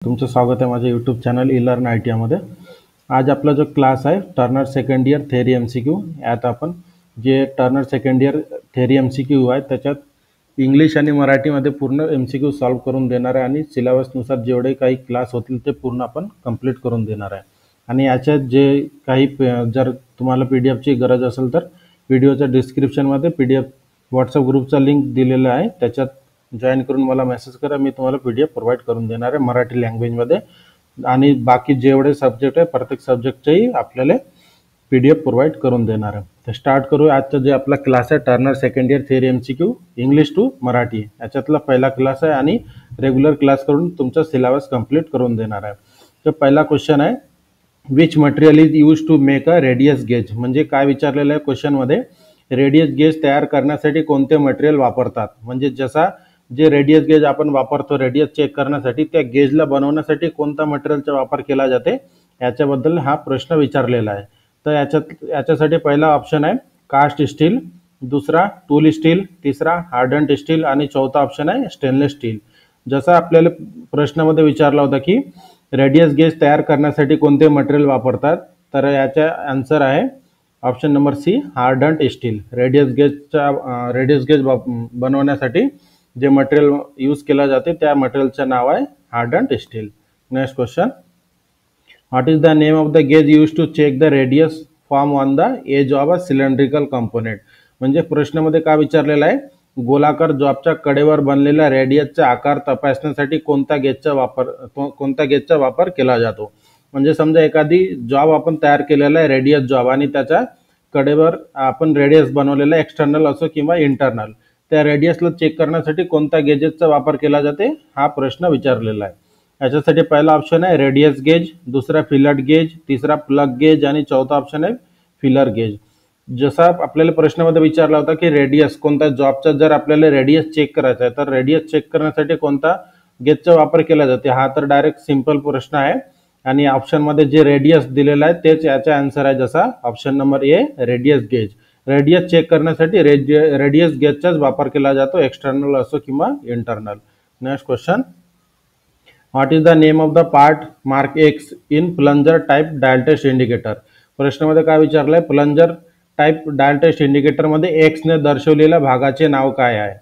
तुमचं स्वागत आहे माझ्या यूट्यूब चॅनल इलर्न आय टी मध्ये। आज आपला जो क्लास आहे turner second year theory MCQ, यात आपण जे Turner second year theory MCQ आहे त्याच्यात इंग्लिश आणि मराठीमध्ये पूर्ण MCQ सॉल्व करून देणार आहे आणि सिलेबसनुसार जेवढे काही क्लास होतील ते पूर्ण आपण कंप्लीट करून देणार आहे। आणि याच्यात जे काही जर तुम्हाला PDF ची गरज असेल तर व्हिडिओच्या डिस्क्रिप्शनमध्ये PDF व्हॉट्सअप ग्रुपचा लिंक दिलेला आहे, त्याच्यात जॉइन करून मला मेसेज करा, मी तुम्हाला PDF प्रोवाइड करून देणार आहे मराठी लँग्वेजमध्ये। आणि बाकी जेवढे सब्जेक्ट आहे प्रत्येक सब्जेक्टचेही आपल्याला PDF प्रोवाइड करून देणार आहे। तर स्टार्ट करू। आजचा जे आपला क्लास आहे turner second year theory MCQ English to Marathi, याच्यातला पहिला क्लास आहे आणि रेग्युलर क्लास करून तुमचा सिलेबस कंप्लीट करून देणार आहे। तर पहिला क्वेश्चन आहे, which material is use to make a radius gauge. म्हणजे काय विचारलेलं आहे क्वेश्चन मध्ये, रेडियस गेज तयार करण्यासाठी कोणते मटेरियल वापरतात। म्हणजे जसा जे रेडियस गेज आपण वापरतो रेडियस चेक करण्यासाठी, त्या गेजला बनवण्यासाठी कोणता मटेरियलचा वापर केला जाते याच्याबद्दल हा प्रश्न विचारलेला आहे। तर याच्यासाठी पहिला ऑप्शन आहे कास्ट स्टील, दुसरा टूल स्टील, तिसरा हार्डन्ड स्टील आणि चौथा ऑप्शन आहे स्टेनलेस स्टील। जसा आपल्याला प्रश्नामध्ये विचारला होता की रेडियस गेज तयार करण्यासाठी कोणते मटेरियल वापरतात, तर याचा आन्सर आहे option number C hardened steel. Radius gauge बनवण्यासाठी जे मटेरियल यूज केला जाते त्या मटेरियलचे नाव आहे hardened steel. Next question, what is the name of the gauge use to check the radius form on the edge of a cylindrical component. म्हणजे प्रश्नामध्ये काय विचारलेला आहे, गोलाकार जॉबच्या कडेवर बनलेल्या रेडियसचा आकार तपासण्यासाठी कोणत्या गेजचा वापर केला जातो। म्हणजे समजा एखादी जॉब आपण तयार केलेला आहे रेडियस जॉब आणि त्याच्या कडेवर आपण रेडियस बनवलेला एक्सटर्नल असो किंवा इंटरनल, त्या रेडियसला चेक करण्यासाठी कोणत्या गेजेसचा वापर केला जाते हा प्रश्न विचारलेला आहे। याच्यासाठी पहिला ऑप्शन आहे रेडियस गेज, दुसरा फिलट गेज, तिसरा प्लग गेज आणि चौथा ऑप्शन आहे फिलर गेज। जसा आपल्याला प्रश्नामध्ये विचारला होता की रेडियस कोणता जॉबचा जर आपल्याला रेडियस चेक करायचा आहे तर रेडियस चेक करण्यासाठी कोणता गेजचा वापर केला जाते, हा तर डायरेक्ट सिंपल प्रश्न आहे आणि ऑप्शन मध्ये जे रेडियस दिलेला आहे तेच याचा आन्सर आहे, जसा option number A radius gauge. Radius check करण्यासाठी रेडियस गेजचाच वापर केला जातो, एक्सटर्नल असो किंवा internal. Next question, what is the name of the part mark X in plunger type dial test indicator. प्रश्नामध्ये काय विचारलंय, plunger type dial test indicator मध्ये एक्स ने दर्शवलेल्या भागाचे नाव काय आहे।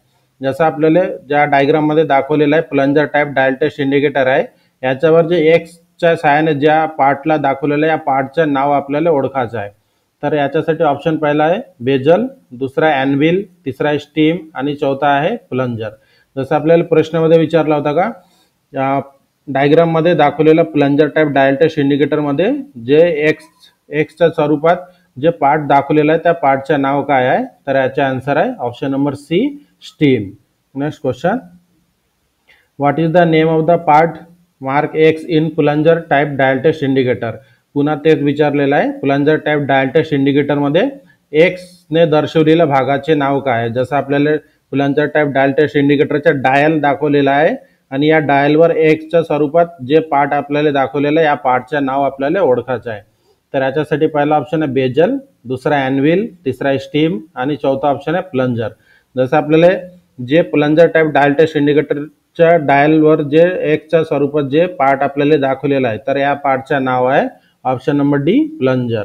जसं आपल्याला ज्या डायग्राम मध्ये दाखवलेलं आहे plunger type dial test indicator आहे, याच्यावर जे एक्सच्या सहाय्याने ज्या पार्टला दाखवलेलं आहे या पार्टचं नाव आपल्याला ओळखायचं आहे। तर याच्यासाठी ऑप्शन पहिला आहे बेजल, दुसरा एनव्हिल, तिसरा स्टीम आणि चौथा आहे प्लंजर। जसं आपल्याला प्रश्नामध्ये विचारला होता का डायग्राम मध्ये दाखवलेला plunger type dial test indicator मध्ये जे एक्सच्या स्वरूपात जे पार्ट दाखवलेला आहे त्या पार्टचे नाव काय आहे, तर याचा आन्सर आहे option number C stem. Next question, what is the name of the part mark X in plunger type dial test indicator. पुन्हा तेच विचारलेलं आहे, plunger type dial test indicator मध्ये एक्स ने दर्शवलेल्या भागाचे नाव काय आहे। जसं आपल्याला प्लंजर टाइप डायल टेस्ट इंडिकेटरचा डायल दाखवलेला आहे आणि या डायलवर एक्सच्या स्वरूपात जे पार्ट आपल्याला दाखवलेलं आहे या पार्टचे नाव आपल्याला ओळखायचं आहे। तर याच्यासाठी पहिला ऑप्शन आहे बेजल, दुसरा एनव्हिल, तिसरा स्टीम आणि चौथा ऑप्शन आहे प्लंजर। जसं आपल्याला जे प्लंजर टाइप डायल टेस्ट इंडिकेटरच्या डायलवर जे एक्सच्या स्वरूपात जे पार्ट आपल्याला दाखवलेला आहे तर या पार्टचे नाव आहे option number D plunger.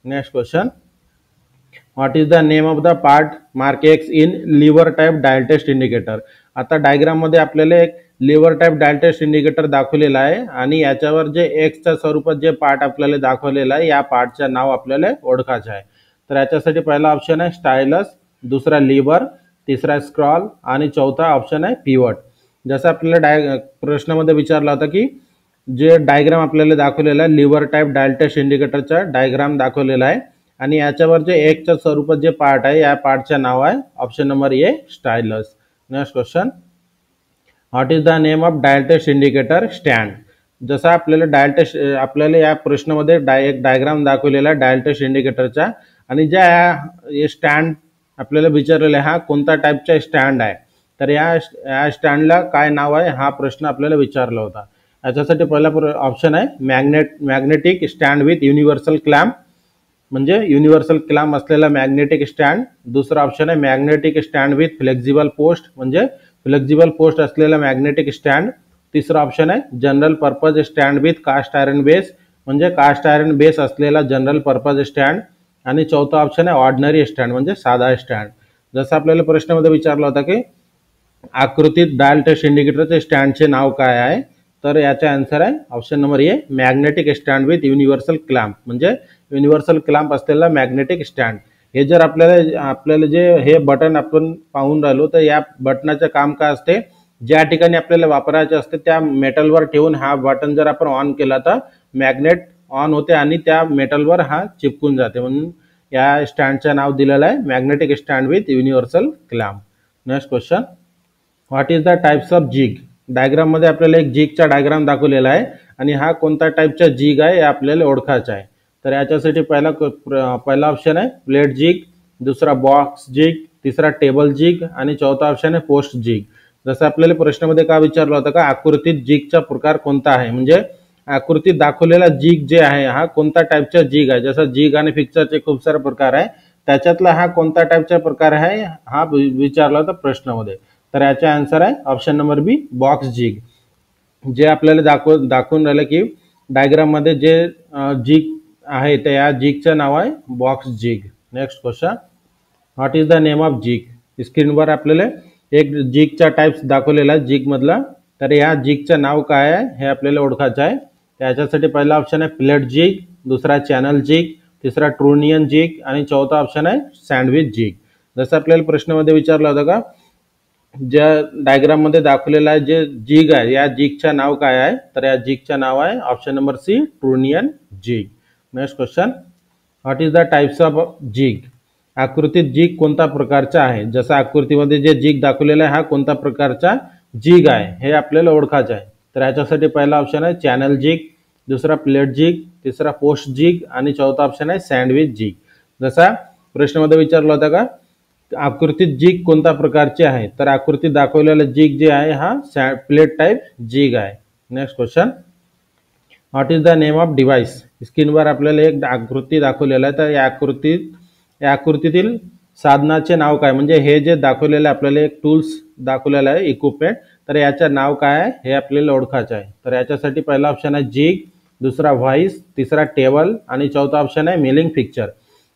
Next question, what is the name of the part mark X in lever type dial test indicator. आता डायग्राम मध्ये आपल्याला एक lever type dial test indicator दाखवलेला आहे आणि याच्यावर जे एक्सच्या स्वरूपात जे पार्ट आपल्याला दाखवलेला आहे या पार्टचे नाव आपल्याला ओळखायचे आहे। तर याच्यासाठी पहिला ऑप्शन आहे स्टायलस, दुसरा लिव्हर, तिसरा स्क्रॉल आणि चौथा ऑप्शन आहे पिवट। जसं आपल्याला प्रश्नामध्ये विचारला होता की जे डायग्राम आपल्याला दाखवलेला आहे लिव्हर टाइप डायल टेस्ट इंडिकेटरचा डायग्राम दाखवलेला आहे आणि याच्यावर जे एक्सच्या स्वरूपात जे पार्ट आहे या पार्टचे नाव आहे option number A stylus. Next question, what is the name of dial test indicator stand. जसं आपल्याला या प्रश्नामध्ये एक डायग्राम दाखवलेला आहे डायल टेस्ट इंडिकेटरचा आणि ज्या स्टँड आपल्याला विचारलेला आहे हा कोणता टाइपचा स्टँड आहे, तर या स्टँडला काय नाव आहे हा प्रश्न आपल्याला विचारला होता। याच्यासाठी पहिला ऑप्शन आहे magnetic stand with universal clamp, म्हणजे युनिव्हर्सल क्लॅम्प असलेला मॅग्नेटिक स्टँड। दुसरा ऑप्शन आहे magnetic stand with flexible post, म्हणजे फ्लेक्झिबल पोस्ट असलेला मॅग्नेटिक स्टँड। तिसरा ऑप्शन आहे general purpose stand with cast iron base, म्हणजे कास्ट आयरन बेस असलेला जनरल पर्पज स्टँड. आणि चौथा ऑप्शन आहे ऑर्डिनरी स्टँड, म्हणजे साधा स्टँड. जसं आपल्याला प्रश्नामध्ये विचारला होता की आकृतीत डायल टेस्ट इंडिकेटरचे स्टँडचे नाव काय आहे, तर याचा आन्सर आहे option number A magnetic stand with universal clamp, म्हणजे युनिव्हर्सल क्लॅम्प असलेला मॅग्नेटिक स्टँड. हे जर आपल्याला जे हे बटन आपण पाहून राहिलो, तर या बटनाचं काम काय असते, ज्या ठिकाणी आपल्याला वापरायचे असते त्या मेटलवर ठेवून हा बटन जर आपण ऑन केला तर मॅग्नेट ऑन होते आणि त्या मेटलवर हा चिपकून जाते, म्हणून या स्टँडचं नाव दिलेलं आहे magnetic stand with universal clamp. Next question, what is the types of jig. Diagram मध्ये आपल्याला एक जिगचा डायग्राम दाखवलेला आहे आणि हा कोणता टाइपचा जिग आहे हे आपल्याला ओळखायचा आहे. तर याच्यासाठी पहिला ऑप्शन आहे प्लेट जिग, दुसरा बॉक्स जिग, तिसरा टेबल जिग आणि चौथा ऑप्शन आहे पोस्ट जिग. जसं आपल्याला प्रश्नामध्ये का विचारलं होतं का आकृतीत जिगचा प्रकार कोणता आहे, म्हणजे आकृतीत दाखवलेला जिग जे आहे हा कोणता टाइपचा जिग आहे. जसं जिग आणि फिक्सरचे खूप सारे प्रकार आहे, त्याच्यातला हा कोणता टाइपचा प्रकार आहे हा विचारला होता प्रश्नामध्ये. तर याचा आन्सर आहे ऑप्शन नंबर बी बॉक्स जिग. जे आपल्याला दाखवून राहिलं की डायग्राम मध्ये जे जिग आहे तर या जिगचं नाव आहे box jig. Next question, what is the name of jig. स्क्रीनवर आपल्याला एक जिगचा टाइप्स दाखवलेला आहे जिग मधला, तर या जिगचं नाव काय आहे हे आपल्याला ओळखायचं आहे. त्याच्यासाठी पहिला ऑप्शन आहे प्लेट जिग, दुसरा चॅनल जिग, तिसरा ट्रुनियन जिग आणि चौथा ऑप्शन आहे सँडविच जिग. जसं आपल्याला प्रश्नामध्ये विचारलं होतं का ज्या डायग्राम मध्ये दाखवलेला आहे जे जिग आहे या जिगचं नाव काय आहे, तर या जिगचं नाव आहे option number C trunnion jig. Next question, what is the types of jig. आकृतीत जिग कोणत्या प्रकारचा आहे. जसं आकृतीमध्ये जे जिग दाखवलेला आहे हा कोणत्या प्रकारचा जिग आहे हे आपल्याला ओळखायचं आहे. तर याच्यासाठी पहिला ऑप्शन आहे चॅनल जिग, दुसरा प्लेट जिग, तिसरा पोस्ट जिग आणि चौथा ऑप्शन आहे सँडविच जिग. जसा प्रश्नामध्ये विचारला होता का आकृतीत जिग कोणत्या प्रकारचे आहे, तर आकृतीत दाखवलेला जिग जे आहे हा प्लेट टाइप जिग आहे. Next question, what is the name of device. स्क्रीनवर आपल्याला एक आकृती दाखवलेला आहे, तर या आकृतीतील साधनाचे नाव काय, म्हणजे हे जे दाखवलेलं आहे आपल्याला एक टूल्स दाखवलेलं आहे इक्विपमेंट, तर याचं नाव काय आहे हे आपल्याला ओळखायचं आहे. तर याच्यासाठी पहिला ऑप्शन आहे जिग, दुसरा व्हाईस, तिसरा टेबल आणि चौथा ऑप्शन आहे मिलिंग फिक्चर.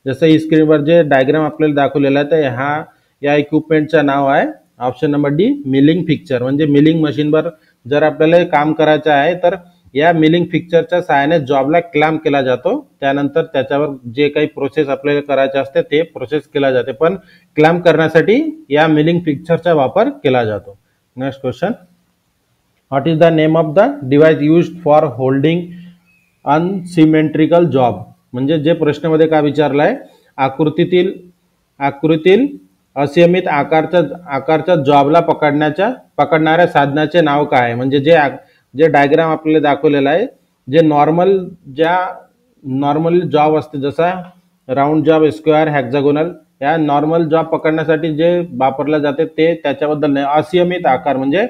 जसं ही स्क्रीनवर जे डायग्राम आपल्याला दाखवलेला आहे तर या इक्विपमेंटचं नाव आहे option number D milling fixture. म्हणजे मिलिंग मशीनवर जर आपल्याला काम करायचं आहे तर या मिलिंग फिक्चरच्या सहाय्याने जॉबला क्लॅम्प केला जातो, त्यानंतर त्याच्यावर जे काही प्रोसेस आपल्याला करायचे असते ते प्रोसेस केला जाते, पण क्लॅम्प करण्यासाठी या मिलिंग फिक्चरचा वापर केला जातो. Next question, what is the name of the device used for holding unsymmetrical job. म्हणजे जे प्रश्नामध्ये काय विचारलं आहे आकृतीतील असिमित आकारच्या जॉबला पकडणाऱ्या साधनाचे नाव काय आहे. म्हणजे जे डायग्राम आपल्याला दाखवलेला आहे जे नॉर्मल जॉब असते जसा राऊंड जॉब, स्क्वेअर, हेक्सागोनल, या नॉर्मल जॉब पकडण्यासाठी जे वापरले जाते ते त्याच्याबद्दल नाही. असिमित आकार म्हणजे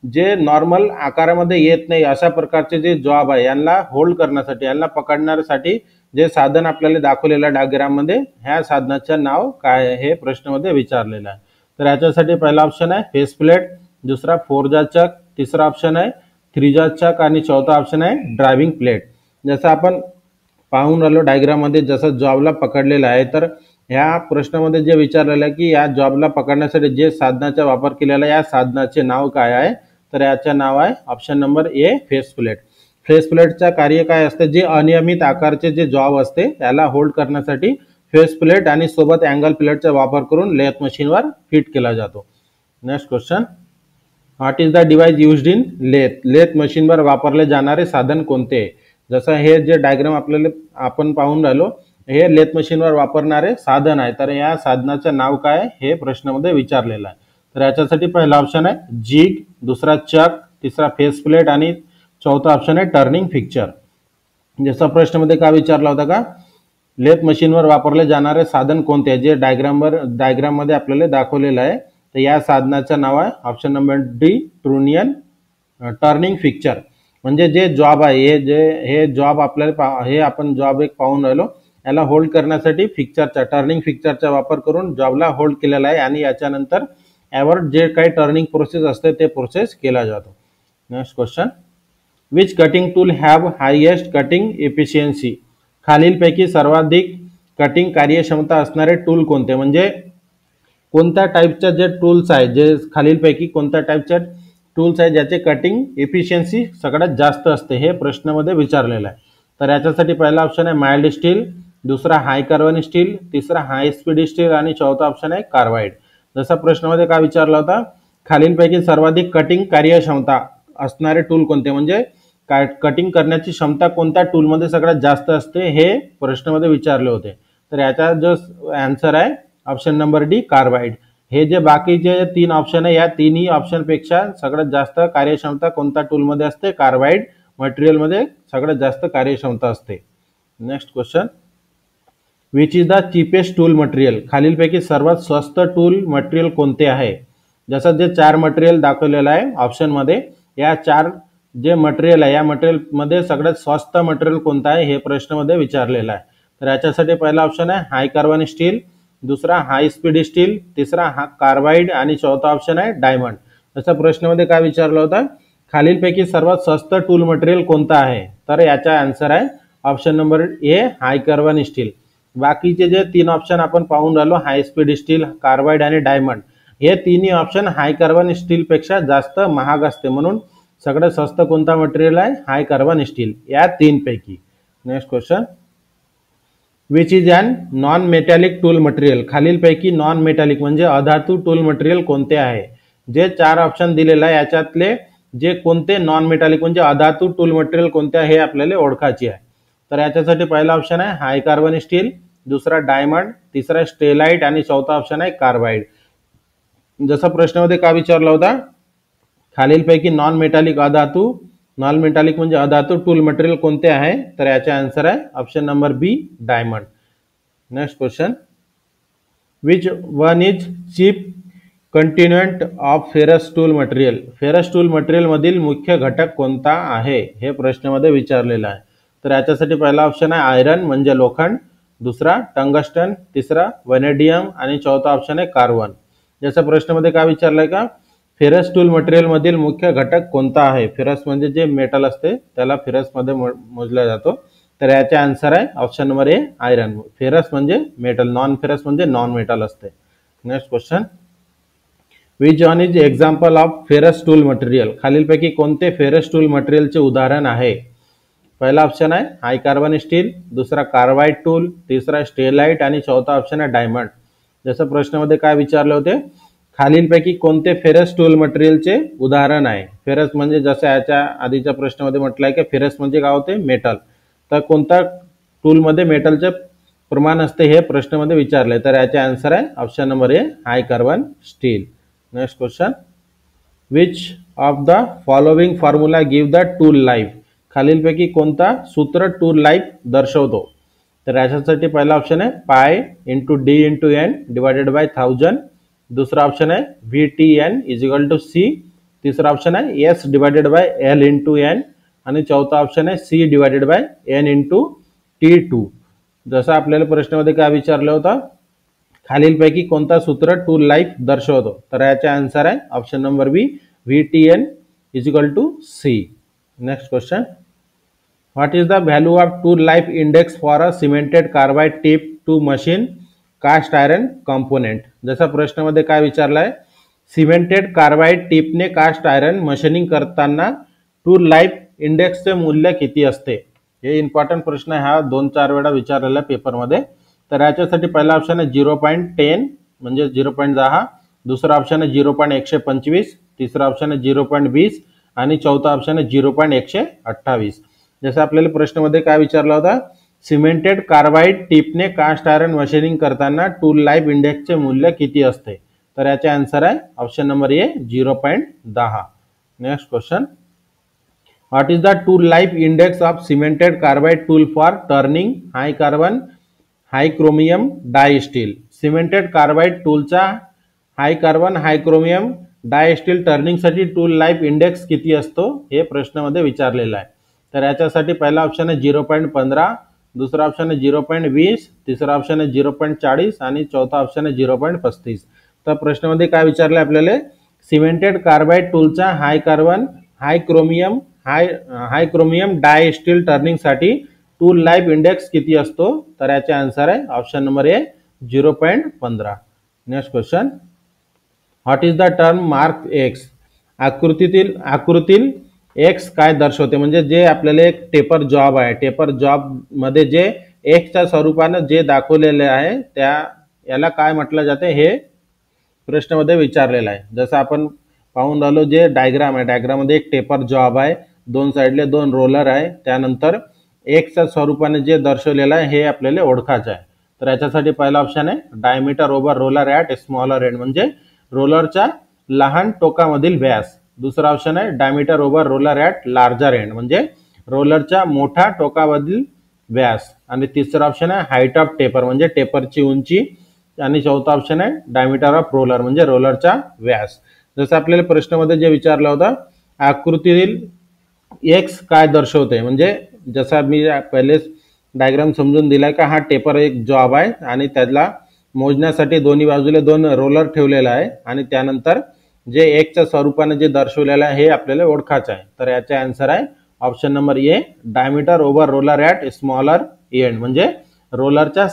जे नॉर्मल आकारामध्ये येत नाही अशा प्रकारचे जे जॉब आहे यांना होल्ड करण्यासाठी यांना पकडण्यासाठी जे साधन आपल्याला दाखवलेलं डायग्राम मध्ये ह्या साधनाचं नाव काय आहे हे प्रश्नामध्ये विचारलेलं आहे. तर याच्यासाठी पहिला ऑप्शन आहे फेस प्लेट, दुसरा 4 जा चक, तिसरा ऑप्शन आहे 3 जा चक आणि चौथा ऑप्शन आहे ड्रायव्हिंग प्लेट. जसं आपण पाहून राहिलो डायग्राम मध्ये जसं जॉबला पकडलेलं आहे, तर ह्या प्रश्नामध्ये जे विचारलेलं आहे की या जॉबला पकडण्यासाठी जे साधनाचा वापर केलेला आहे या साधनाचे नाव काय आहे, तर याचे नाव आहे ऑप्शन नंबर ए फेस प्लेट. फेस प्लेटचा कार्य काय असते, जे अनियमित आकारचे जे जॉब असते त्याला होल्ड करण्यासाठी फेस प्लेट आणि सोबत अँगल प्लेटचा वापर करून लेथ मशीनवर फिट केला जातो. Next question, what is the device used in lathe मशीनवर वापरले जाणारे साधन कोणते. जसं हे जे डायग्राम आपल्याला आपण पाहून राहिलो हे लेथ मशीनवर वापरणारे साधन आहे, तर या साधनाचं नाव काय हे प्रश्नामध्ये विचारलेलं आहे. तर याच्यासाठी पहिला ऑप्शन आहे जिग, दुसरा चक, तिसरा फेस प्लेट आणि चौथा ऑप्शन आहे टर्निंग फिक्चर. जसं प्रश्नामध्ये काय विचारला होता का लेथ मशीनवर वापरले जाणारे साधन कोणते जे डायग्राम मध्ये आपल्याला दाखवलेलं आहे, तर या साधनाचं नाव आहे option number D trunnion turning fixture. म्हणजे जे जॉब आहे हे जॉब आपल्याला हे आपण जॉब एक पाहून राहिलो याला होल्ड करण्यासाठी टर्निंग फिक्चरचा वापर करून जॉबला होल्ड केलेला आहे आणि याच्यानंतर यावर जे काही टर्निंग प्रोसेस असते ते प्रोसेस केला जातो. Next question, which cutting tool have highest cutting efficiency? खालीलपैकी सर्वाधिक कटिंग कार्यक्षमता असणारे टूल कोणते? म्हणजे कोणत्या टाईपचे जे टूल्स आहे, जे खालीलपैकी कोणत्या टाईपचे टूल्स आहे ज्याचे कटिंग एफिशियन्सी सगळ्यात जास्त असते, हे प्रश्नामध्ये विचारलेलं आहे. तर याच्यासाठी पहिला ऑप्शन आहे माइल्ड स्टील, दुसरा हाय कार्बन स्टील, तिसरा हाय स्पीड स्टील आणि चौथा ऑप्शन आहे कार्बाइड. जसा प्रश्नामध्ये काय विचारला होता, खालीलपैकी सर्वाधिक कटिंग कार्यक्षमता असणारे टूल कोणते, म्हणजे कटिंग करण्याची क्षमता कोणत्या टूलमध्ये सगळ्यात जास्त असते हे प्रश्नामध्ये विचारले होते. तर याचा जो आन्सर आहे ऑप्शन नंबर डी कार्बाइड. हे जे बाकीचे तीन ऑप्शन आहे, या तिन्ही ऑप्शनपेक्षा सगळ्यात जास्त कार्यक्षमता कोणत्या टूलमध्ये असते? कार्बाइड मटेरियलमध्ये सगळ्यात जास्त कार्यक्षमता असते. Next question, which is the cheapest tool material? खालीलपैकी सर्वात स्वस्त टूल मटेरियल कोणते आहे? जसं जे चार मटेरियल दाखवलेलं आहे ऑप्शनमध्ये, या चार जे मटेरियल आहे या मटेरियलमध्ये सगळ्यात स्वस्त मटेरियल कोणतं आहे हे प्रश्नामध्ये विचारलेलं आहे. तर याच्यासाठी पहिला ऑप्शन आहे हाय कार्बन स्टील, दुसरा हाय स्पीड स्टील, तिसरा हा कार्बाइड आणि चौथा ऑप्शन आहे डायमंड. जसं प्रश्नामध्ये काय विचारलं होतं, खालीलपैकी सर्वात स्वस्त टूल मटेरियल कोणतं आहे? तर याचा आन्सर आहे ऑप्शन नंबर ए हाय कार्बन स्टील. बाकीचे जे तीन ऑप्शन आपण पाहून राहिलो, हाय स्पीड स्टील, कार्बाइड आणि डायमंड, हे तिन्ही ऑप्शन हाय कार्बन स्टीलपेक्षा जास्त महाग असते, म्हणून सगळ्यात स्वस्त कोणता मटेरियल आहे? हाय कार्बन स्टील, या तीन पैकी. Next question, which is an non metallic tool material? खालीलपैकी नॉन मेटॅलिक म्हणजे अधातू टूल मटेरियल कोणते आहे? जे चार ऑप्शन दिलेले आहे याच्यातले जे कोणते नॉन मेटॅलिक म्हणजे अधातू टूल मटेरियल कोणते आहे हे आपल्याला ओळखायचे आहे. तर याच्यासाठी पहिला ऑप्शन आहे हाय कार्बन स्टील, दुसरा डायमंड, तिसरा स्टेलाइट आणि चौथा ऑप्शन आहे कार्बाइड. जसा प्रश्नामध्ये काय विचारला होता, खालीलपैकी नॉन मेटॅलिक अधातू, नॉन मेटॅलिक म्हणजे अधातू टूल मटेरियल कोणते आहे? तर याचा आन्सर आहे option number B diamond. Next question, which one is chief constituent of ferrous tool material? Ferrous tool material मधील मुख्य घटक कोणता आहे हे प्रश्नामध्ये विचारलेला आहे. तर याच्यासाठी पहिला ऑप्शन आहे आयरन म्हणजे लोखंड, दुसरा टंगस्टन, तिसरा वॅनेडियम आणि चौथा ऑप्शन आहे कार्बन. जसं प्रश्नामध्ये काय विचारलंय का, फेरस टूल मटेरियल मधील मुख्य घटक कोणता आहे? फेरस म्हणजे जे मेटल असते त्याला फेरस मध्ये मोजला जातो. तर याचा आन्सर आहे ऑप्शन नंबर ए आयरन. फेरस म्हणजे मेटल, नॉन फेरस म्हणजे नॉन मेटल असते. Next question, which one is example of ferrous tool material? खालीलपैकी कोणते फेरस टूल मटेरियलचे उदाहरण आहे? पहिला ऑप्शन आहे हाय कार्बन स्टील, दुसरा कार्बाइड टूल, तिसरा स्टेलाइट आणि चौथा ऑप्शन आहे डायमंड. जसं प्रश्नामध्ये काय विचारले होते, खालीलपैकी कोणते फेरस टूल मटेरियलचे उदाहरण आहे? फेरस म्हणजे जसं याच्या आधीच्या प्रश्नामध्ये म्हटलं आहे की फेरस म्हणजे काय होते? मेटल. तर कोणता टूलमध्ये मेटलचे प्रमाण असते हे प्रश्नामध्ये विचारले. तर याचे आन्सर आहे option number A high carbon steel. Next question, which of the following formula give the tool life? खालीलपैकी कोणता सूत्र टूल लाईफ दर्शवतो? तर याच्यासाठी पहिला ऑप्शन आहे pi into D into N divided by 1000, दुसरा ऑप्शन आहे V T N is equal to C, तिसरा ऑप्शन आहे S divided by L into N आणि चौथा ऑप्शन आहे C divided by N into T2. जसं आपल्याला प्रश्नामध्ये काय विचारलं होतं, खालीलपैकी कोणता सूत्र टूल लाईफ दर्शवतो? तर याचा आन्सर आहे option number B V T N is equal to C. Next question, what is the value of tool life index for a cemented carbide tip to machine cast iron component? जसा प्रश्नामध्ये काय विचारलं आहे, cemented carbide टिपने cast iron machining करताना tool life इंडेक्सचे मूल्य किती असते? हे इम्पॉर्टंट प्रश्न आहे, हा 2-4 वेळा विचारलेला पेपरमध्ये. तर याच्यासाठी पहिला ऑप्शन आहे 0.10 म्हणजे 0.10, दुसरा ऑप्शन आहे 0.125, तिसरा ऑप्शन आहे 0.20 आणि चौथा ऑप्शन आहे 0.128. जसं आपल्याला प्रश्नामध्ये काय विचारला होता, सिमेंटेड कार्बाइड टिपने कास्ट आयरन मशीनिंग करताना टूल लाईफ इंडेक्सचे मूल्य किती असते? तर याचे आन्सर आहे option number A 0.10. Next question, what is the tool life index of cemented carbide tool for turning high carbon high chromium die steel? Cemented carbide टूलचा high carbon high chromium die steel टर्निंगसाठी tool life index किती असतो हे प्रश्नामध्ये विचारलेला आहे. तर याच्यासाठी पहिला ऑप्शन आहे 0.15, दुसरा ऑप्शन आहे 0.20, तिसरा ऑप्शन आहे 0.40 आणि चौथा ऑप्शन आहे 0.35. तर प्रश्नामध्ये काय विचारले आपल्याला, सिमेंटेड कार्बाइड टूलचा high carbon high chromium die steel टर्निंगसाठी टूल लाईफ इंडेक्स किती असतो? तर याचे आन्सर आहे option number A 0.15. Next question, what is the term mark x? आकृतीतील एक्स काय दर्शवते? म्हणजे जे आपल्याला एक टेपर जॉब आहे, टेपर जॉब मध्ये जे एक्सच्या स्वरूपाने जे दाखवलेले आहे त्या याला काय म्हटलं जाते हे प्रश्नामध्ये विचारलेलं आहे. जसं आपण पाहून राहिलो, जे डायग्राम आहे, डायग्राम मध्ये एक टेपर जॉब आहे, दोन साइडले दोन रोलर आहे, त्यानंतर एक्सच्या स्वरूपाने जे दर्शवलेलं आहे हे आपल्याला ओळखायचं आहे. तर याच्यासाठी पहिला ऑप्शन आहे diameter over roller at smaller end, म्हणजे रोलरच्या लहान टोकामधील व्यास. दुसरा ऑप्शन आहे diameter over roller at larger end, म्हणजे रोलरच्या मोठ्या टोकामधील व्यास. आणि तिसरा ऑप्शन आहे हाईट ऑफ टेपर, म्हणजे टेपरची उंची. आणि चौथा ऑप्शन आहे डायमीटर ऑफ रोलर, म्हणजे रोलरचा व्यास. जसं आपल्याला प्रश्नामध्ये जे विचारलं होतं, आकृतीतील एक्स काय दर्शवते, म्हणजे जसा मी पहिलेच डायग्राम समजून दिलाय का हा टेपर एक जॉब आहे आणि त्याला मोजण्यासाठी दोन्ही बाजूला दोन रोलर ठेवलेला आहे आणि त्यानंतर जे एक्सच्या स्वरूपाने जे दर्शवलेलं आहे हे आपल्याला ओळखायचं आहे. तर याचे आन्सर आहे option number A diameter over roller at smaller end, म्हणजे रोलरच्या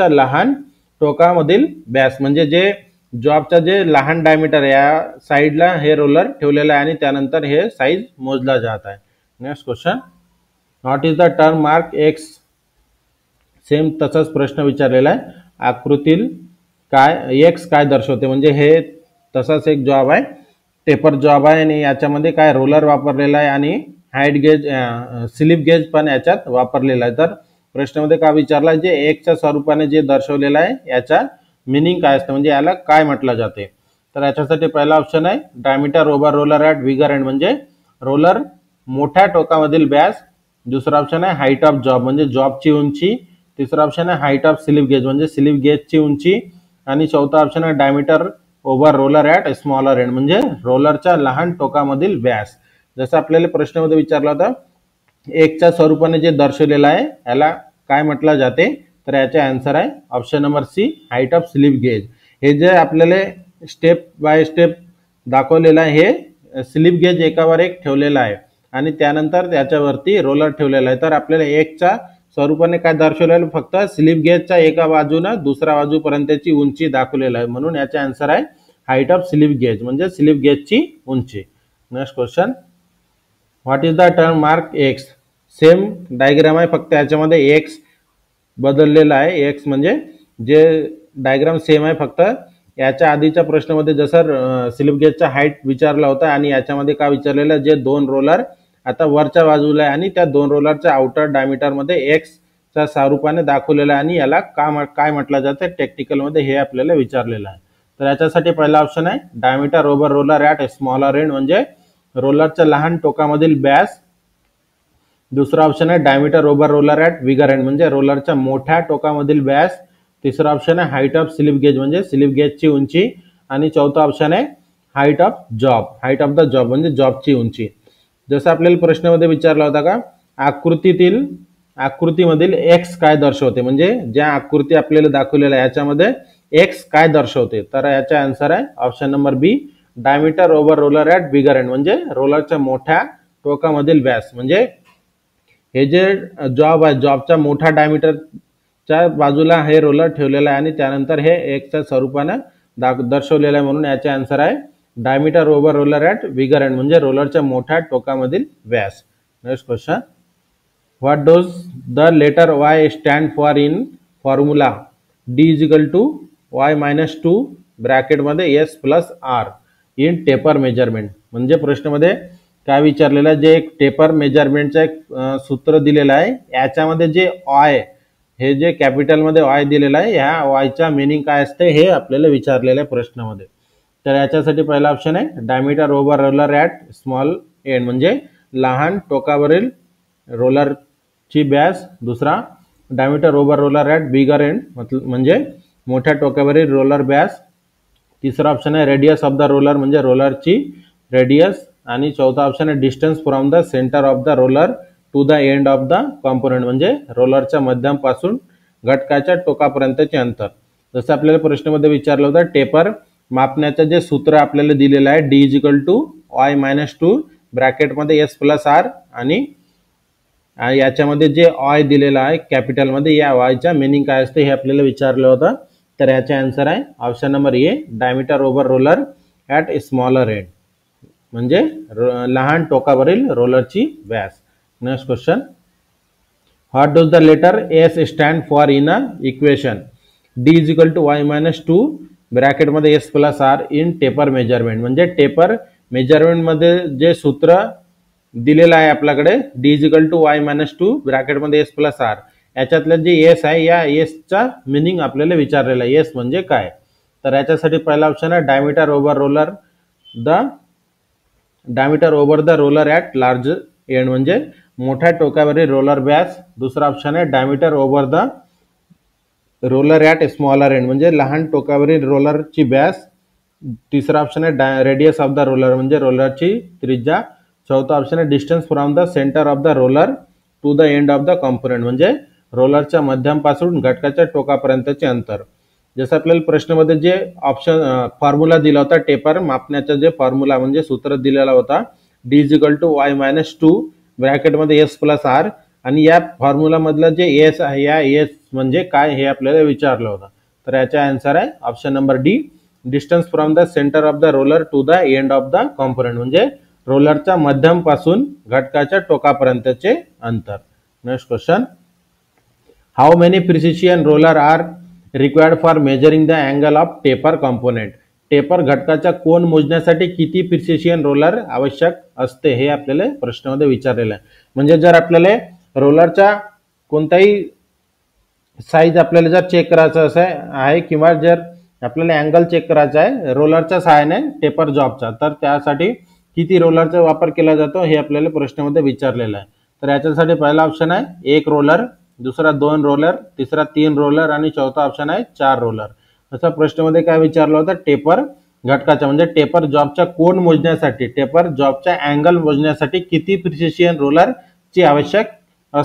लहान टोकामधील व्यास, म्हणजे जे जॉबचा जे लहान डायमीटर या साईडला हे रोलर ठेवलेलं आहे आणि त्यानंतर हे साईज मोजला जात आहे. Next question, what is the term mark x? Same तसाच प्रश्न विचारलेला आहे. आकृतीतील एक्स काय दर्शवते, म्हणजे हे तसाच एक जॉब आहे, टेपर जॉब आहे आणि याच्यामध्ये काय रोलर वापरलेला आहे आणि हाईट गेज स्लिप गेज पण याच्यात वापरलेला आहे. तर प्रश्नामध्ये काय विचारला, जे एक्सच्या स्वरूपाने जे दर्शवलेलं आहे याचा मिनिंग काय असतं, म्हणजे याला काय म्हटलं जाते? तर याच्यासाठी पहिला ऑप्शन आहे diameter over roller at bigger end, म्हणजे रोलर मोठ्या टोकामधील व्यास. दुसरा ऑप्शन आहे हाईट ऑफ जॉब, म्हणजे जॉबची उंची. तिसरा ऑप्शन आहे हाईट ऑफ स्लिप गेज, म्हणजे स्लिप गेजची उंची. आणि चौथा ऑप्शन आहे diameter over roller at smaller end, म्हणजे रोलरच्या लहान टोकामधील व्यास. जसं आपल्याला प्रश्नामध्ये विचारला होता, एक्सच्या स्वरूपाने जे दर्शवलेलं आहे याला काय म्हटलं जाते? तर याचे आन्सर आहे option number C height of slip gauge. हे जे आपल्याला स्टेप बाय स्टेप दाखवलेलं आहे हे स्लिप गेज एकावर एक ठेवलेला आहे आणि त्यानंतर त्याच्यावरती रोलर ठेवलेला आहे. तर आपल्याला एक्सच्या स्वरूपाने काय दर्शवलेलं, फक्त स्लिप गेजच्या एका बाजूनं दुसऱ्या बाजूपर्यंतची उंची दाखवलेलं आहे, म्हणून याचे आन्सर आहे हाईट ऑफ स्लिप गेज, म्हणजे स्लिप गेजची उंची. Next question, what is the term mark x? Same diagram आहे, फक्त याच्यामध्ये एक्स बदललेला आहे. एक्स म्हणजे जे डायग्राम सेम आहे, फक्त याच्या आधीच्या प्रश्नामध्ये जसं स्लिप गेजचा हाईट विचारला होता आणि याच्यामध्ये काय विचारलेलं, जे दोन रोलर आता वरच्या बाजूला आहे आणि त्या दोन रोलरच्या आउटर डायमीटरमध्ये एक्सच्या स्वरूपाने दाखवलेलं आहे आणि याला काय म्हटलं जातं टेक्निकलमध्ये हे आपल्याला विचारलेलं आहे. तर याच्यासाठी पहिला ऑप्शन आहे diameter over roller at smaller end, म्हणजे रोलरच्या लहान टोकामधील व्यास. दुसरा ऑप्शन आहे diameter over roller at bigger end, म्हणजे रोलरच्या मोठ्या टोकामधील व्यास. तिसरा ऑप्शन आहे हाईट ऑफ स्लिप गेज, म्हणजे स्लिप गेजची उंची. आणि चौथा ऑप्शन आहे हाईट ऑफ द जॉब, म्हणजे जॉबची उंची. जसं आपल्याला प्रश्नामध्ये विचारला होता का आकृतीमधील एक्स काय दर्शवते, म्हणजे ज्या आकृती आपल्याला दाखवलेल्या आहे याच्यामध्ये एक्स काय दर्शवते? तर याचा आन्सर आहे option number B diameter over roller at bigger end, म्हणजे रोलरच्या मोठ्या टोकामधील व्यास. म्हणजे हे जे जॉब आहे, जॉबच्या मोठ्या डायमीटरच्या बाजूला हे रोलर ठेवलेलं आहे आणि त्यानंतर हे एक्सच्या स्वरूपाने दर्शवलेलं आहे, म्हणून याचे आन्सर आहे diameter over roller at bigger end, म्हणजे रोलरच्या मोठ्या टोकामधील व्यास. Next question, what does the letter Y stand for in formula D is equal to Y minus 2 ब्रॅकेटमध्ये S plus R in taper measurement. म्हणजे प्रश्नामध्ये काय विचारलेलं आहे, जे एक टेपर मेजरमेंटचं एक सूत्र दिलेलं आहे, याच्यामध्ये जे ऑय हे जे कॅपिटलमध्ये ऑय दिलेलं आहे, ह्या ऑयचा मिनिंग काय असते हे आपल्याला विचारलेलं आहे प्रश्नामध्ये. तर याच्यासाठी पहिला ऑप्शन आहे diameter over roller at small end, म्हणजे लहान टोकावरील रोलरची व्यास. दुसरा diameter over roller at bigger end, म्हणजे मोठ्या टोकावरील रोलर व्यास. तिसरा ऑप्शन आहे रेडियस ऑफ द रोलर, म्हणजे रोलरची रेडियस. आणि चौथा ऑप्शन आहे distance from the centre of the roller to the end of the component, म्हणजे रोलरच्या मध्यमपासून घटकाच्या टोकापर्यंतचे अंतर. जसं आपल्याला प्रश्नामध्ये विचारलं होतं टेपर मापण्याचं जे सूत्र आपल्याला दिलेलं आहे D is equal to Y minus 2 ब्रॅकेटमध्ये एस प्लस आर आणि याच्यामध्ये जे ऑय दिलेला आहे कॅपिटलमध्ये या वायचा मिनिंग काय असते हे आपल्याला विचारलं होतं. तर याचा आन्सर आहे option number A diameter over roller at a smaller end म्हणजे लहान टोकावरील रोलरची व्यास. Next question, what does the letter S stand for in a equation D is equal to Y minus 2 ब्रॅकेटमध्ये S plus R in taper measurement म्हणजे taper मेजरमेंटमध्ये जे सूत्र दिलेलं आहे आपल्याकडे D is equal to Y minus 2 ब्रॅकेटमध्ये S plus R याच्यातलं जे एस आहे या एसचा मिनिंग आपल्याला विचारलेला आहे. एस म्हणजे काय? तर याच्यासाठी पहिला ऑप्शन आहे diameter over the roller at large end म्हणजे मोठ्या टोकावरील रोलर व्यास. दुसरा ऑप्शन आहे diameter over the roller at smaller end म्हणजे लहान टोकावरील रोलरची व्यास. तिसरा ऑप्शन आहे रेडियस ऑफ द रोलर म्हणजे रोलरची त्रिज्या. चौथा ऑप्शन आहे distance from the centre of the roller to the end of the component म्हणजे रोलरच्या मध्यमपासून घटकाच्या टोकापर्यंतचे अंतर. जसं आपल्याला प्रश्नामध्ये जे ऑप्शन फॉर्म्युला दिला होता टेपर मापण्याचा जे फॉर्म्युला म्हणजे सूत्र दिलेला होता D is equal to Y minus 2 ब्रॅकेटमध्ये एस प्लस आर आणि या फॉर्म्युलामधलं जे एस आहे या एस म्हणजे काय हे आपल्याला विचारलं होतं. तर याचा आन्सर आहे option number D distance from the centre of the roller to the end of the component म्हणजे रोलरच्या मध्यमपासून घटकाच्या टोकापर्यंतचे अंतर. Next question, how many precision roller are required for measuring the angle of taper component taper घटकाचा कोन मोजण्यासाठी किती प्रिसिशन रोलर आवश्यक असते हे आपल्याला प्रश्नामध्ये विचारलेलं आहे. म्हणजे जर आपल्याला रोलरचा कोणताही साईज आपल्याला जर चेक करायचं असं आहे किंवा जर आपल्याला अँगल चेक करायचा आहे रोलरच्या सहाय्याने टेपर जॉबचा तर त्यासाठी किती रोलरचा वापर केला जातो हे आपल्याला प्रश्नामध्ये विचारलेलं आहे. तर याच्यासाठी पहिला ऑप्शन आहे 1 रोलर, दुसरा 2 रोलर, तिसरा 3 रोलर आणि चौथा ऑप्शन आहे 4 रोलर. असा प्रश्नामध्ये काय विचारलं होतं टेपर घटकाचा म्हणजे टेपर जॉबच्या कोन मोजण्यासाठी टेपर जॉबच्या अँगल मोजण्यासाठी किती प्रिसिशन रोलरची आवश्यकता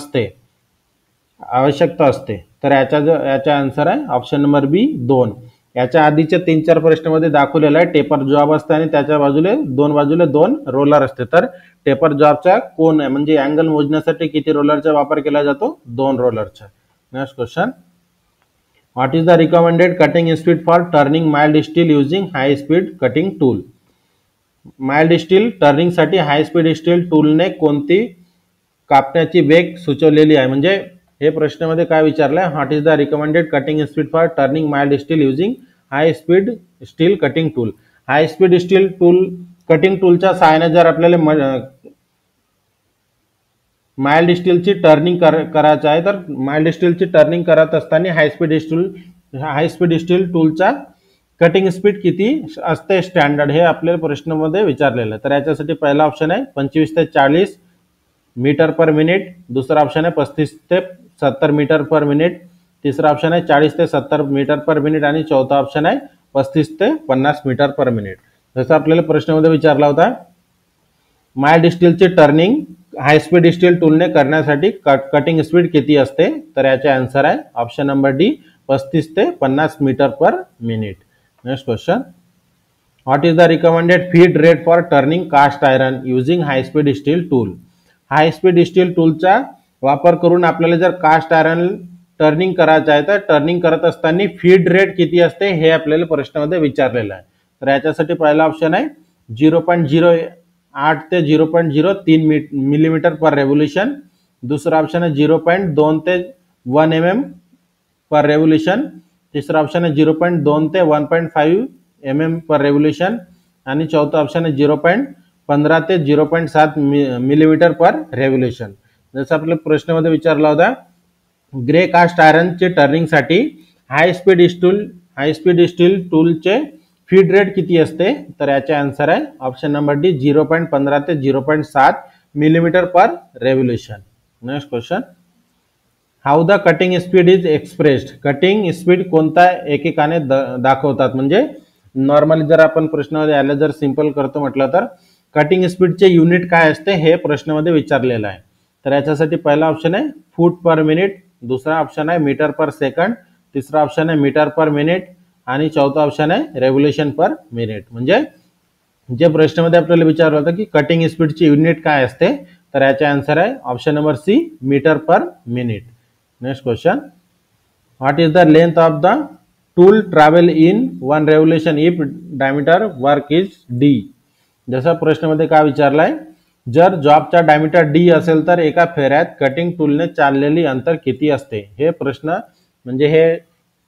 असते. तर याचा आन्सर आहे ऑप्शन नंबर बी 2. याच्या आधीच्या 3-4 प्रश्नामध्ये दाखवलेला आहे टेपर जॉब असते आणि त्याच्या बाजूला दोन रोलर असते. तर टेपर जॉबचा कोन आहे म्हणजे अँगल मोजण्यासाठी किती रोलरचा वापर केला जातो 2 रोलरचा. Next question, what is the recommended cutting speed for turning mild steel using high speed cutting tool. Mild steel टर्निंगसाठी हाय स्पीड स्टील टूलने कोणती कापण्याची वेग सुचवलेली आहे. म्हणजे हे प्रश्नामध्ये काय विचारलं आहे what is the recommended cutting speed for turning mild steel using high speed steel cutting tool. High speed steel tool cutting टूलच्या सहाय्याने जर आपल्याला माइल्ड स्टीलची टर्निंग करायचं आहे तर माइल्ड स्टीलची टर्निंग करत असताना हाय स्पीड स्टील टूलचा कटिंग स्पीड किती असते स्टँडर्ड हे आपल्याला प्रश्नामध्ये विचारलेलं आहे. तर याच्यासाठी पहिला ऑप्शन आहे 25 ते 40 मीटर पर मिनिट, दुसरा ऑप्शन आहे 35 ते 70 मीटर पर मिनिट, तिसरा ऑप्शन आहे 40 ते 70 मीटर पर मिनिट आणि चौथा ऑप्शन आहे 35 ते 50 मीटर पर मिनिट. जसं आपल्याला प्रश्नामध्ये विचारला होता माइल्ड स्टीलची टर्निंग हाय स्पीड स्टील टूलने करण्यासाठी कटिंग स्पीड किती असते. तर याचे आन्सर आहे ऑप्शन नंबर डी 35 ते 50 metre per minute. Next question, what is the recommended feed rate for turning cast iron using high speed steel tool. High speed steel टूलचा वापर करून आपल्याला जर कास्ट आयरन टर्निंग करायचं आहे तर टर्निंग करत असताना फीड रेट किती असते हे आपल्याला प्रश्नामध्ये विचारलेलं आहे. तर याच्यासाठी पहिला ऑप्शन आहे 0.08 ते 0.03 मिलीमीटर पर रेव्होल्यूशन, दुसरा ऑप्शन आहे 0.2 ते 1 mm पर रेव्होल्यूशन, तिसरा ऑप्शन आहे 0.2 ते 1.5 mm पर रेव्होल्यूशन आणि चौथा ऑप्शन आहे 0.15 ते 0.7 मिलीमीटर पर रेव्होल्यूशन. जसं आपल्या प्रश्नामध्ये विचारला होता ग्रे कास्ट आयरनचे टर्निंगसाठी हाय स्पीड स्टील टूलचे फीड रेट किती असते. तर याचे आन्सर आहे ऑप्शन नंबर डी 0.15 ते 0.7 millimetre per revolution. Next question, how the cutting speed is expressed. Cutting speed कोणत्या एककाने दाखवतात. म्हणजे नॉर्मली जर आपण प्रश्नामध्ये आलं जर सिंपल करतो म्हटलं तर कटिंग स्पीडचे युनिट काय असते हे प्रश्नामध्ये विचारलेलं आहे. तर याच्यासाठी पहिला ऑप्शन आहे फूट पर मिनिट, दुसरा ऑप्शन आहे मीटर पर सेकंड, तिसरा ऑप्शन आहे मीटर पर मिनिट आणि चौथा ऑप्शन आहे रेव्होल्यूशन पर मिनिट. म्हणजे जे प्रश्नामध्ये आपल्याला विचारलं होतं की कटिंग स्पीडची युनिट काय असते, तर याचे आन्सर आहे option number C, metre per minute. Next question, what is the length of the tool travel in one revolution if diameter work is D. जसा प्रश्नामध्ये काय विचारलाय, जर जॉबचा डायमीटर डी असेल तर एका फेऱ्यात कटिंग टूलने चाललेली अंतर किती असते. हे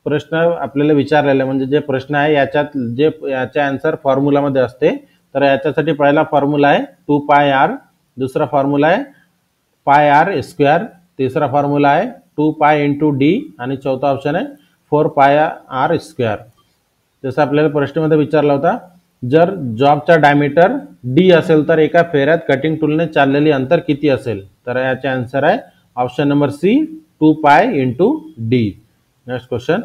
प्रश्न आपल्याला विचारलेला म्हणजे जे प्रश्न आहे याच्यात जे याचा आन्सर फॉर्म्युलामध्ये असते. तर याच्यासाठी पहिला फॉर्म्युला आहे 2 पाय आर, दुसरा फॉर्म्युला आहे पाय आर स्क्वेअर, तिसरा फॉर्म्युला आहे 2 पाय इंटू डी आणि चौथा ऑप्शन आहे 4 पाय आर स्क्वेअर. जसं आपल्याला प्रश्नामध्ये विचारला होता, जर जॉबचा डायमीटर डी असेल तर एका फेऱ्यात कटिंग टूलने चाललेली अंतर किती असेल, तर याचे आन्सर आहे option number C, 2 pi into D. Next question,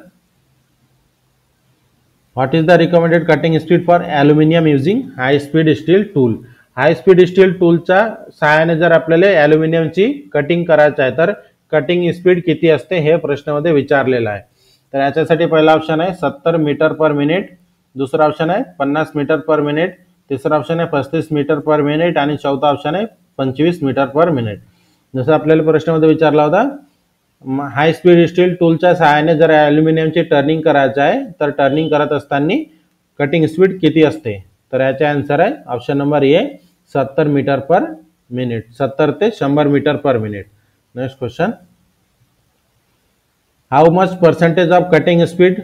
what is the recommended cutting speed for aluminium using high speed steel tool. High speed steel टूलच्या सहाय्याने जर आपल्याला ॲल्युमिनियमची कटिंग करायचं आहे तर कटिंग स्पीड किती असते हे प्रश्नामध्ये विचारलेलं आहे. तर याच्यासाठी पहिला ऑप्शन आहे 70 मीटर पर मिनिट, दुसरा ऑप्शन आहे 50 मीटर पर मिनिट, तिसरा ऑप्शन आहे 35 मीटर पर मिनिट आणि चौथा ऑप्शन आहे 25 मीटर पर मिनिट. जसं आपल्याला प्रश्नामध्ये विचारला होता, हाय स्पीड स्टील टूलच्या सहाय्याने जर ॲल्युमिनियमची टर्निंग करायचं आहे तर टर्निंग करत असताना कटिंग स्पीड किती असते, तर याचे आन्सर आहे option number A, 70 metre per minute, 70 ते 100 metre per minute. Next question, how much percentage of cutting speed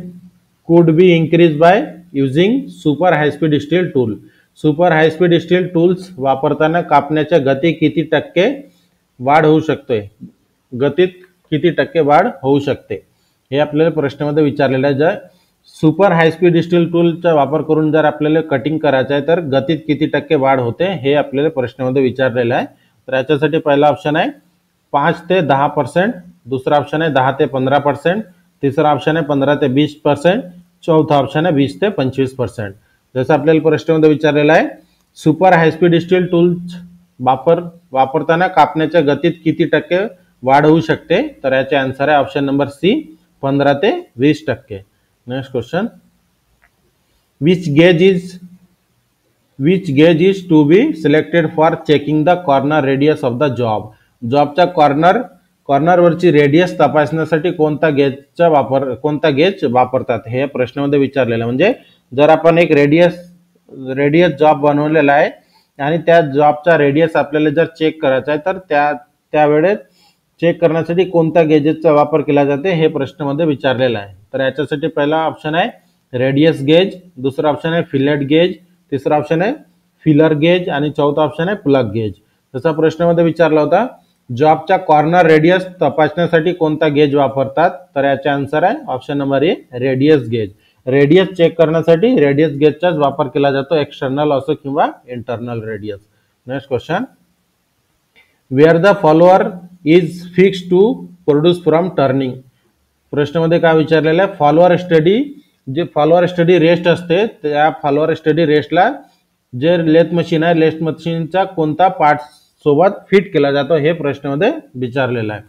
could be increase by using super high speed steel tool. Super high speed steel tools वापरताना कापण्याच्या गती किती टक्के वाढ होऊ शकते, गतीत किती टक्के वाढ होऊ शकते, हे आपल्याला प्रश्नामध्ये विचारलेलं आहे. जर सुपर हाय स्पीड स्टील टूलचा वापर करून जर आपल्याला कटिंग करायचं आहे तर गतीत किती टक्के वाढ होते हे आपल्याला प्रश्नामध्ये विचारलेलं आहे. तर याच्यासाठी पहिला ऑप्शन आहे 5 ते 10%, दुसरा ऑप्शन आहे 10 ते 15%, तिसरा ऑप्शन आहे 15 ते 20%, चौथा ऑप्शन आहे 20 ते 25%. जसं आपल्याला प्रश्नामध्ये विचारलेलं आहे, super high speed steel tools वापरताना कापण्याच्या गतीत किती टक्के वाढ होऊ शकते, तर याचे आन्सर आहे ऑप्शन नंबर सी, 15 ते 20%. Next question, which gauge is to be selected for checking the corner radius of the job. जॉबच्या कॉर्नरवरची रेडियस तपासण्यासाठी कोणता गेज वापरतात हे प्रश्नामध्ये विचारलेलं. म्हणजे जर आपण एक रेडियस जॉब बनवलेला आहे आणि त्या जॉबचा रेडियस आपल्याला जर चेक करायचा आहे तर त्यावेळेस चेक करण्यासाठी कोणत्या गेजेसचा वापर केला जाते हे प्रश्नामध्ये विचारलेलं आहे. तर याच्यासाठी पहिला ऑप्शन आहे रेडियस गेज, दुसरा ऑप्शन आहे फिलेट गेज, तिसरा ऑप्शन आहे फिलर गेज आणि चौथा ऑप्शन आहे प्लग गेज. जसा प्रश्नामध्ये विचारला होता, जॉबच्या कॉर्नर रेडियस तपासण्यासाठी कोणता गेज वापरतात, तर याचे आन्सर आहे option number A, radius gauge. Radius check करण्यासाठी रेडियस गेजचाच वापर केला जातो, एक्सटर्नल असो किंवा internal radius. Next question, where the follower is fix to produce from turning. प्रश्नामध्ये काय विचारलेलं आहे, फॉलोअर स्टडी रेस्ट असते त्या फॉलोअर स्टडी रेस्टला जे लेथ मशीन आहे, लेथ मशीनचा कोणता पार्ट सोबत फिट केला जातो हे प्रश्नामध्ये विचारलेलं आहे.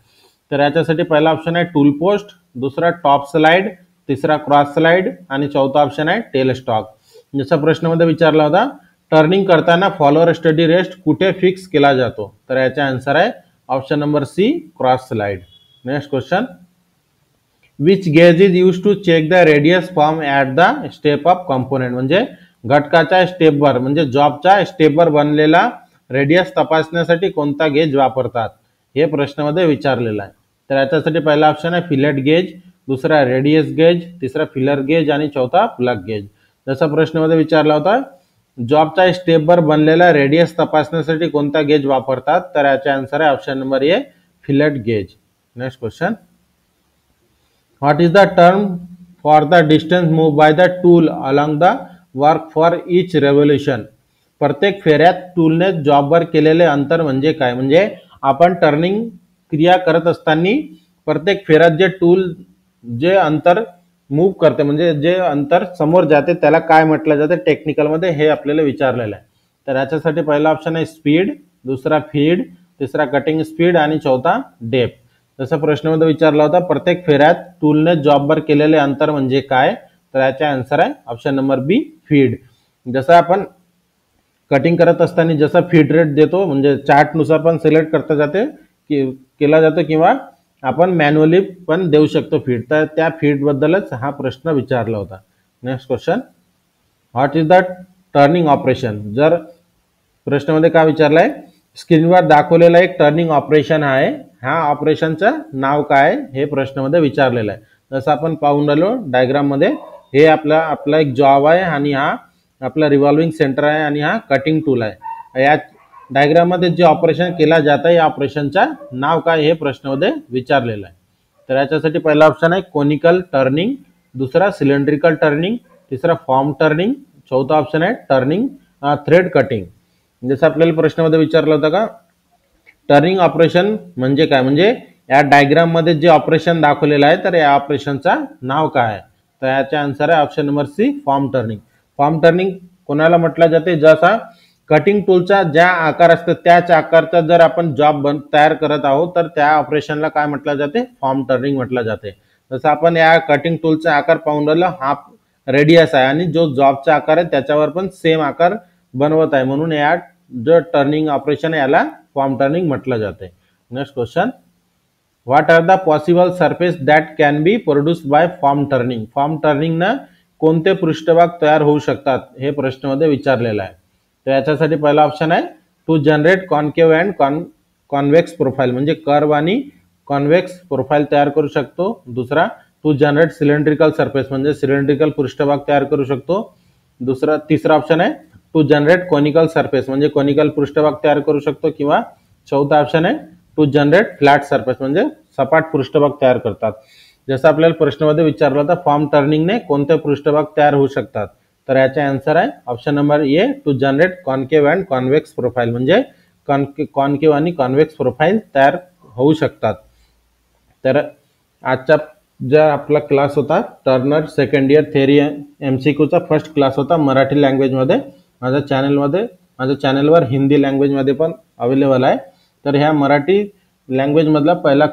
तर याच्यासाठी पहिला ऑप्शन आहे टूल पोस्ट, दुसरा टॉप स्लाइड, तिसरा क्रॉस स्लाइड आणि चौथा ऑप्शन आहे टेल स्टॉक. जसा प्रश्नामध्ये विचारला होता, टर्निंग करताना फॉलोअर स्टडी रेस्ट कुठे फिक्स केला जातो, तर याचा आन्सर आहे option number C, cross slide. Next question, which gauge is use to check the radius form at the step of component. म्हणजे घटकाच्या स्टेपवर म्हणजे जॉबच्या स्टेपवर बनलेला रेडियस तपासण्यासाठी कोणता गेज वापरतात हे प्रश्नामध्ये विचारलेला आहे. तर याच्यासाठी पहिला ऑप्शन आहे फिलेट गेज, दुसरा रेडियस गेज, तिसरा फिलर गेज आणि चौथा प्लग गेज. जसा प्रश्नामध्ये विचारला होता, जॉबच्या स्टेपवर बनलेला रेडियस तपासण्यासाठी कोणता गेज वापरतात, तर याचे आन्सर आहे option number A, fillet gauge. Next question, what is the term for the distance move by the tool along the work for each revolution. प्रत्येक फेऱ्यात टूलने जॉबवर केलेले अंतर म्हणजे काय. म्हणजे आपण टर्निंग क्रिया करत असताना प्रत्येक फेऱ्यात जे टूल जे अंतर मूव्ह करते म्हणजे जे अंतर समोर जाते त्याला काय म्हटलं जाते टेक्निकलमध्ये हे आपल्याला विचारलेलं आहे. तर याच्यासाठी पहिला ऑप्शन आहे स्पीड, दुसरा फीड, तिसरा कटिंग स्पीड आणि चौथा डेप्थ. जसं प्रश्नामध्ये विचारला होता, प्रत्येक फेऱ्यात टूलने जॉबवर केलेले अंतर म्हणजे काय, तर याचा आन्सर आहे ऑप्शन नंबर बी फीड. जसं आपण कटिंग करत असताना जसं फीड रेट देतो म्हणजे चार्टनुसार पण सिलेक्ट करता जाते केला जातो किंवा आपण मॅन्युअली पण देऊ शकतो फीड. तर त्या फीडबद्दलच हा प्रश्न विचारला होता. Next question, what is the turning operation. जर प्रश्नामध्ये काय विचारलंय, स्क्रीनवर दाखवलेला एक टर्निंग ऑपरेशन आहे, ह्या ऑपरेशनचं नाव काय हे प्रश्नामध्ये विचारलेलं आहे. जसं आपण पाहून राहिलो डायग्राममध्ये, हे आपला एक जॉब आहे आणि हा आपला रिव्हॉल्विंग सेंटर आहे आणि हा कटिंग टूल आहे. या डायग्राममध्ये जे ऑपरेशन केला जातं या ऑपरेशनचं नाव काय हे प्रश्नामध्ये विचारलेलं आहे. तर याच्यासाठी पहिला ऑप्शन आहे कोनिकल टर्निंग, दुसरा सिलेंड्रिकल टर्निंग, तिसरा फॉर्म टर्निंग, चौथा ऑप्शन आहे टर्निंग थ्रेड कटिंग. जसं आपल्याला प्रश्नामध्ये विचारलं होतं का टर्निंग ऑपरेशन म्हणजे काय, म्हणजे या डायग्राम मध्ये जे ऑपरेशन दाखवलेलं आहे तर या ऑपरेशनचं नाव काय आहे. तर याचा आन्सर आहे option number C form turning. Form turning कोणाला म्हटलं जाते, जसा कटिंग टूलचा ज्या आकार असतो त्याच आकारचा जर आपण जॉब तयार करत आहोत तर त्या ऑपरेशनला काय म्हटलं जाते, फॉर्म टर्निंग म्हटलं जाते. जसं आपण या कटिंग टूलचा आकार पाहून राहिलो, हा रेडियस आहे आणि जो जॉबचा आकार आहे त्याच्यावर पण सेम आकार बनवत आहे, म्हणून या जो टर्निंग ऑपरेशन आहे याला फॉर्म टर्निंग म्हटलं जाते. Next question, what are the possible surface that can be produced by form turning. Form टर्निंगनं कोणते पृष्ठभाग तयार होऊ शकतात हे प्रश्नामध्ये विचारलेलं आहे. तर याच्यासाठी पहिला ऑप्शन आहे to generate concave and convex profile, म्हणजे कर्व आणि कॉन्व्हेक्स प्रोफाईल तयार करू शकतो. दुसरा टू जनरेट सिलेंड्रिकल सरफेस, म्हणजे सिलेंड्रिकल पृष्ठभाग तयार करू शकतो. तिसरा ऑप्शन आहे टू जनरेट कोनिकल सरफेस, म्हणजे कोनिकल पृष्ठभाग तयार करू शकतो. किंवा चौथा ऑप्शन आहे टू जनरेट फ्लॅट सरफेस, म्हणजे सपाट पृष्ठभाग तयार करतात. जसं आपल्याला प्रश्नामध्ये विचारलं होतं फॉर्म टर्निंगने कोणते पृष्ठभाग तयार होऊ शकतात, तर याचा आन्सर आहे option number A to generate concave and convex profile, म्हणजे कॉन्केव्ह आणि कॉन्व्हेक्स प्रोफाईल तयार होऊ शकतात. तर आजचा जो आपला क्लास होता टर्नर सेकंड इयर थेरी MCQचा फर्स्ट क्लास होता मराठी लँग्वेजमध्ये. माझ्या चॅनलवर हिंदी लँग्वेजमध्ये पण अवेलेबल आहे. तर ह्या मराठी लँग्वेजमधला पहिला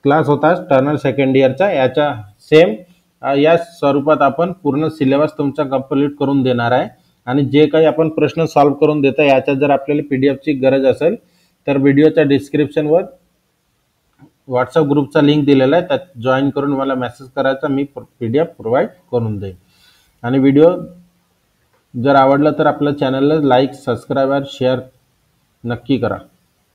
क्लास होता टर्नर सेकंड इयरचा. याच्या सेम या स्वरूपात आपण पूर्ण सिलेबस तुमचा कंप्लीट करून देणार आहे. आणि जे काही आपण प्रश्न सॉल्व्ह करून देतो याच्यात जर आपल्याला PDF ची गरज असेल तर व्हिडिओच्या डिस्क्रिप्शनवर व्हॉट्सअप ग्रुपचा लिंक दिलेला आहे, त्यात जॉईन करून मला मेसेज करायचा, मी PDF प्रोव्हाइड करून देईन. आणि व्हिडिओ जर आवडला तर आपल्या चॅनलला लाईक, सबस्क्राईब आणि शेअर नक्की करा.